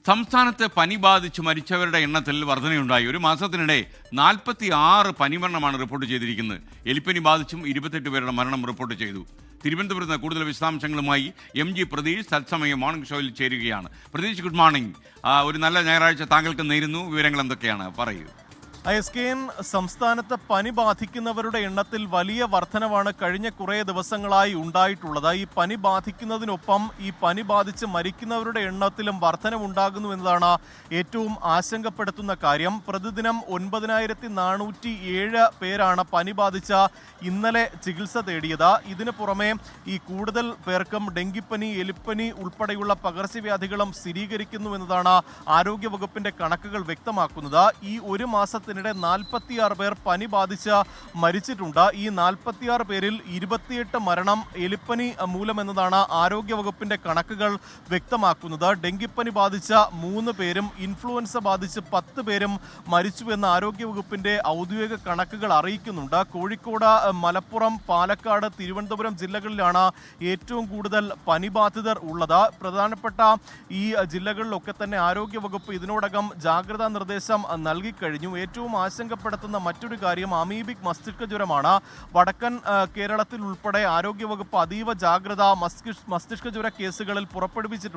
സംസ്ഥാനത്ത് പനി ബാധിച്ച് മരിച്ചവരുടെ എണ്ണത്തിൽ വർധനയുണ്ടായി. ഒരു മാസത്തിനിടെ 46 പനിമരണമാണ് റിപ്പോർട്ട് ചെയ്തിരിക്കുന്നത്. എലിപ്പനി ബാധിച്ചും 28 പേരുടെ മരണം റിപ്പോർട്ട് ചെയ്തു. തിരുവനന്തപുരത്ത് നിന്ന് കൂടുതൽ വിശദാംശങ്ങളുമായി MG പ്രതീഷ് തത്സമയം മോർണിംഗ് ഷോയിൽ ചേരുകയാണ്. Pratheesh, good morning. ഒരു നല്ല ഞായറാഴ്ച താങ്കൾക്ക് നേരുന്നു. വിവരങ്ങൾ എന്തൊക്കെയാണ്, പറയൂ. ISKN സംസ്ഥാനത്ത് പനി ബാധിക്കുന്നവരുടെ എണ്ണത്തിൽ വലിയ വർധനവാണ് കഴിഞ്ഞ കുറേ ദിവസങ്ങളായി ഉണ്ടായിട്ടുള്ളത്. ഈ പനി ബാധിക്കുന്നതിനൊപ്പം ഈ പനി ബാധിച്ച് മരിക്കുന്നവരുടെ എണ്ണത്തിലും വർധനവുണ്ടാകുന്നു എന്നതാണ് ഏറ്റവും ആശങ്കപ്പെടുത്തുന്ന കാര്യം. പ്രതിദിനം 9407 പേരാണ് പനി ബാധിച്ച ഇന്നലെ ചികിത്സ തേടിയത്. ഇതിനു പുറമെ ഈ കൂടുതൽ പേർക്കും ഡെങ്കിപ്പനി, എലിപ്പനി ഉൾപ്പെടെയുള്ള പകർച്ചവ്യാധികളും സ്ഥിരീകരിക്കുന്നു എന്നതാണ് ആരോഗ്യവകുപ്പിന്റെ കണക്കുകൾ വ്യക്തമാക്കുന്നത്. ഈ ഒരു മാസത്തിനിടെ 46 പേർ പനി ബാധിച്ച് മരിച്ചിട്ടുണ്ട്. ഈ 46 പേരിൽ 28 മരണം എലിപ്പനി മൂലമെന്നതാണ് ആരോഗ്യവകുപ്പിന്റെ കണക്കുകൾ വ്യക്തമാക്കുന്നത്. ഡെങ്കിപ്പനി ബാധിച്ച 3 പേരും ഇൻഫ്ലുവൻസ ബാധിച്ച് 10 പേരും മരിച്ചുവെന്ന് ആരോഗ്യവകുപ്പിന്റെ ഔദ്യോഗിക കണക്കുകൾ അറിയിക്കുന്നുണ്ട്. കോഴിക്കോട്, മലപ്പുറം, പാലക്കാട്, തിരുവനന്തപുരം ജില്ലകളിലാണ് ഏറ്റവും കൂടുതൽ പനി ബാധിതർ ഉള്ളത്. പ്രധാനപ്പെട്ട ഈ ജില്ലകളിലൊക്കെ തന്നെ ആരോഗ്യവകുപ്പ് ഇതിനോടകം ജാഗ്രതാ നിർദ്ദേശം നൽകിക്കഴിഞ്ഞു. ഏറ്റവും ആശങ്കപ്പെടുത്തുന്ന മറ്റൊരു കാര്യം അമീബിക് മസ്തിഷ്ക ജ്വരമാണ്. വടക്കൻ കേരളത്തിൽ ഉൾപ്പെടെ ആരോഗ്യവകുപ്പ് അതീവ ജാഗ്രത മസ്തിഷ്ക ജ്വര കേസുകളിൽ പുറപ്പെടുവിച്ചിട്ടുണ്ട്.